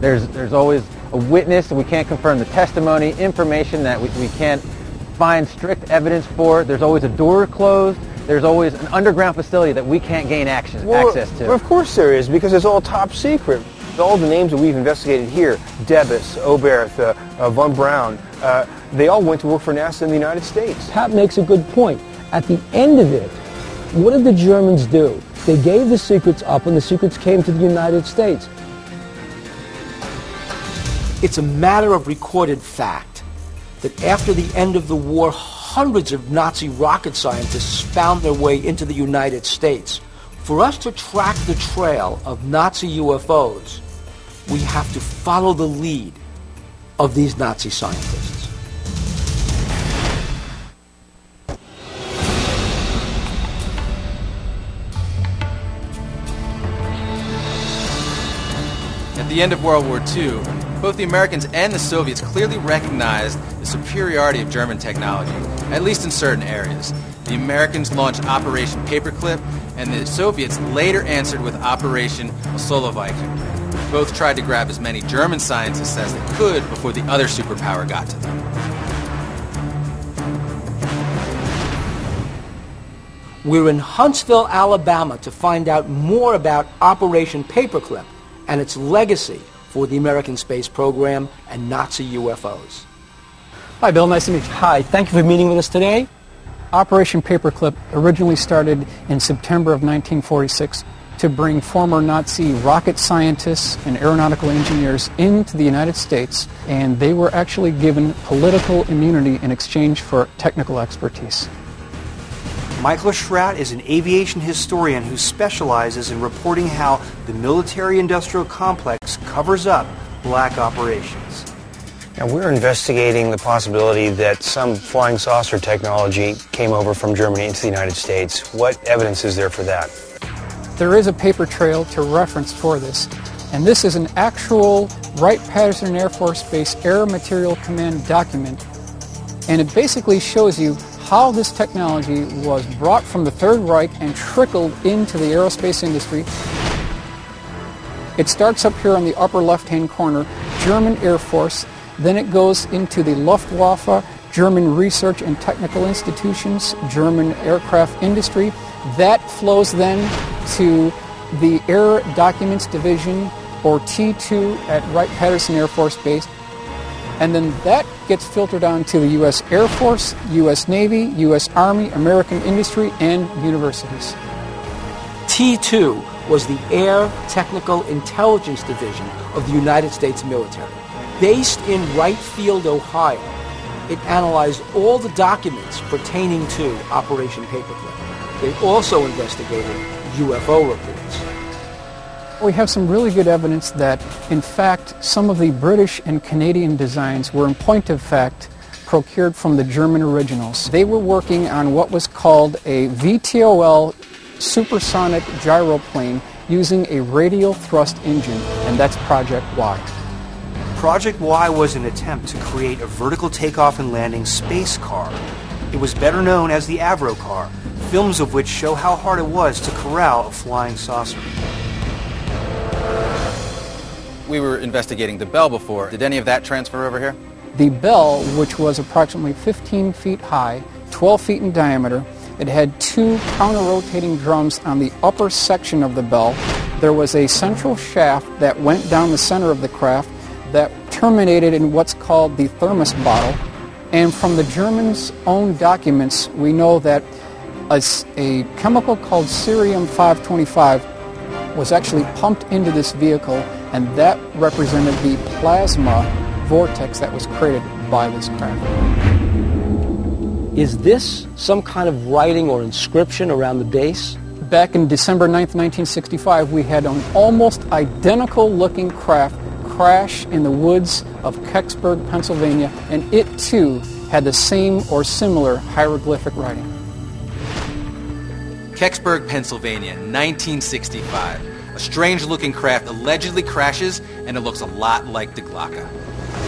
There's always a witness, and we can't confirm the testimony, information that we can't find strict evidence for. There's always a door closed. There's always an underground facility that we can't gain access to. Well, of course there is, because it's all top secret. All the names that we've investigated here, Debus, Oberth, Von Braun, they all went to work for NASA in the United States. Pat makes a good point. At the end of it, what did the Germans do? They gave the secrets up and the secrets came to the United States. It's a matter of recorded fact that after the end of the war, hundreds of Nazi rocket scientists found their way into the United States. For us to track the trail of Nazi UFOs, we have to follow the lead of these Nazi scientists. At the end of World War II, both the Americans and the Soviets clearly recognized the superiority of German technology, at least in certain areas. The Americans launched Operation Paperclip, and the Soviets later answered with Operation Soloviki. Both tried to grab as many German scientists as they could before the other superpower got to them. We're in Huntsville, Alabama to find out more about Operation Paperclip and its legacy for the American space program and Nazi UFOs. Hi, Bill. Nice to meet you. Hi, thank you for meeting with us today. Operation Paperclip originally started in September of 1946 to bring former Nazi rocket scientists and aeronautical engineers into the United States, and they were actually given political immunity in exchange for technical expertise. Michael Schratt is an aviation historian who specializes in reporting how the military-industrial complex covers up black operations. Now, we're investigating the possibility that some flying saucer technology came over from Germany into the United States. What evidence is there for that? There is a paper trail to reference for this, and this is an actual Wright-Patterson Air Force Base Air Material Command document, and it basically shows you how this technology was brought from the Third Reich and trickled into the aerospace industry. It starts up here on the upper left-hand corner, German Air Force, then it goes into the Luftwaffe, German Research and Technical Institutions, German Aircraft Industry. That flows then to the Air Documents Division, or T2, at Wright-Patterson Air Force Base. And then that gets filtered down to the U.S. Air Force, U.S. Navy, U.S. Army, American industry, and universities. T2 was the Air Technical Intelligence Division of the United States military. Based in Wright Field, Ohio, it analyzed all the documents pertaining to Operation Paperclip. They also investigated UFO reports. We have some really good evidence that, in fact, some of the British and Canadian designs were, in point of fact, procured from the German originals. They were working on what was called a VTOL supersonic gyroplane using a radial thrust engine, and that's Project Y. Project Y was an attempt to create a vertical takeoff and landing space car. It was better known as the Avro car, films of which show how hard it was to corral a flying saucer. We were investigating the Bell before. Did any of that transfer over here? The Bell, which was approximately 15 feet high, 12 feet in diameter, it had two counter-rotating drums on the upper section of the Bell. There was a central shaft that went down the center of the craft that terminated in what's called the thermos bottle. And from the Germans' own documents, we know that a chemical called cerium-525 was actually pumped into this vehicle, and that represented the plasma vortex that was created by this craft. Is this some kind of writing or inscription around the base? Back in December 9th, 1965, we had an almost identical looking craft crash in the woods of Kecksburg, Pennsylvania, and it too had the same or similar hieroglyphic writing. Kecksburg, Pennsylvania, 1965. A strange-looking craft allegedly crashes, and it looks a lot like the Glocka.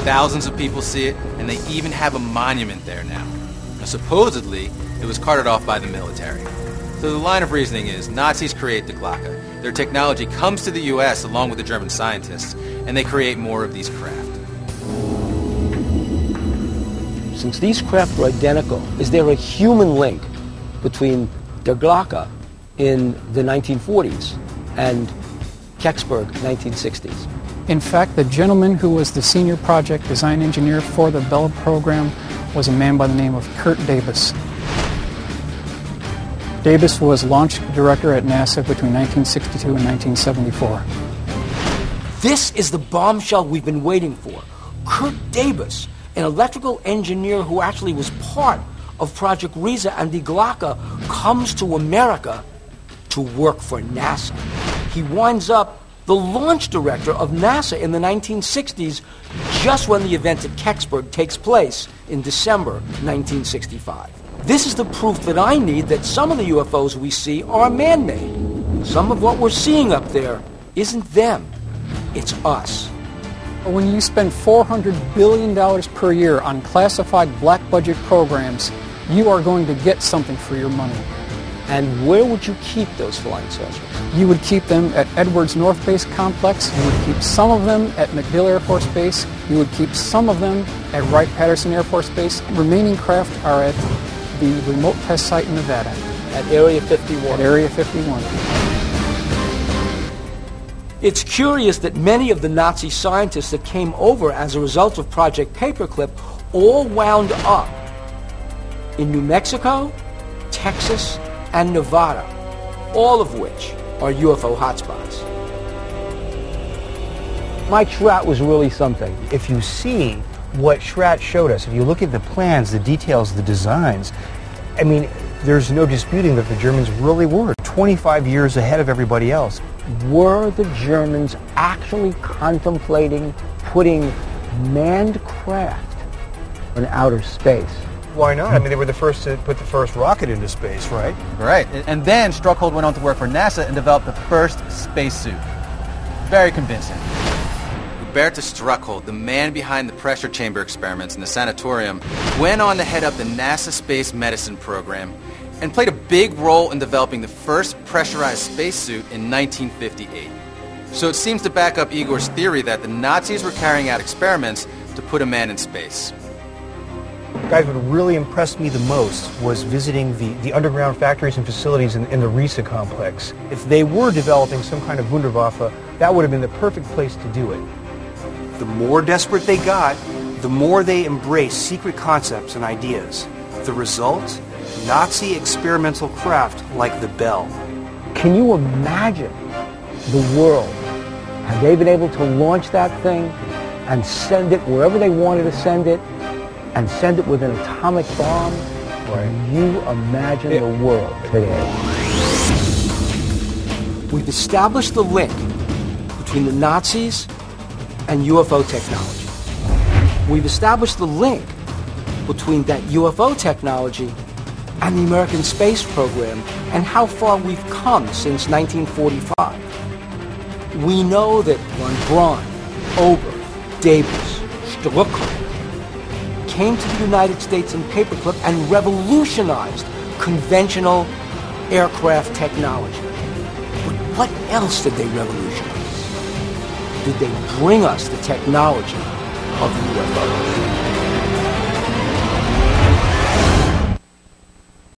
Thousands of people see it, and they even have a monument there now. Now, supposedly, it was carted off by the military. So the line of reasoning is Nazis create the Glocke. Their technology comes to the U.S. along with the German scientists, and they create more of these craft. Since these craft are identical, is there a human link between der Glocke in the 1940s and Kecksburg 1960s? In fact, the gentleman who was the senior project design engineer for the Bell program was a man by the name of Kurt Davis. Davis was launch director at NASA between 1962 and 1974. This is the bombshell we've been waiting for. Kurt Davis, an electrical engineer who actually was part of Project Riese and Die Glocke, comes to America to work for NASA. He winds up the launch director of NASA in the 1960s, just when the event at Kecksburg takes place in December 1965. This is the proof that I need that some of the UFOs we see are man-made. Some of what we're seeing up there isn't them, it's us. When you spend $400 billion per year on classified black budget programs, you are going to get something for your money. And where would you keep those flying saucers? You would keep them at Edwards North Base Complex. You would keep some of them at MacDill Air Force Base. You would keep some of them at Wright-Patterson Air Force Base. Remaining craft are at the remote test site in Nevada. At Area 51. At Area 51. It's curious that many of the Nazi scientists that came over as a result of Project Paperclip all wound up in New Mexico, Texas, and Nevada, all of which are UFO hotspots. Mike Schratt was really something. If you see what Schratt showed us, if you look at the plans, the details, the designs, I mean, there's no disputing that the Germans really were 25 years ahead of everybody else. Were the Germans actually contemplating putting manned craft in outer space? Why not? I mean, they were the first to put the first rocket into space, right? Right. And then Struckhold went on to work for NASA and developed the first spacesuit. Very convincing. Hubertus Struckhold, the man behind the pressure chamber experiments in the sanatorium, went on to head up the NASA Space Medicine program and played a big role in developing the first pressurized spacesuit in 1958. So it seems to back up Igor's theory that the Nazis were carrying out experiments to put a man in space. Guys, what really impressed me the most was visiting the underground factories and facilities in the Riese complex. If they were developing some kind of Wunderwaffe, that would have been the perfect place to do it. The more desperate they got, the more they embraced secret concepts and ideas. The result? Nazi experimental craft like the Bell. Can you imagine the world? Had they been able to launch that thing and send it wherever they wanted to send it, and send it with an atomic bomb? Can you imagine the world today? We've established the link between the Nazis and UFO technology. We've established the link between that UFO technology and the American space program and how far we've come since 1945. We know that von Braun, Oberth, Davis, Struckhold came to the United States in paperclip and revolutionized conventional aircraft technology. But what else did they revolutionize? Did they bring us the technology of the UFOs?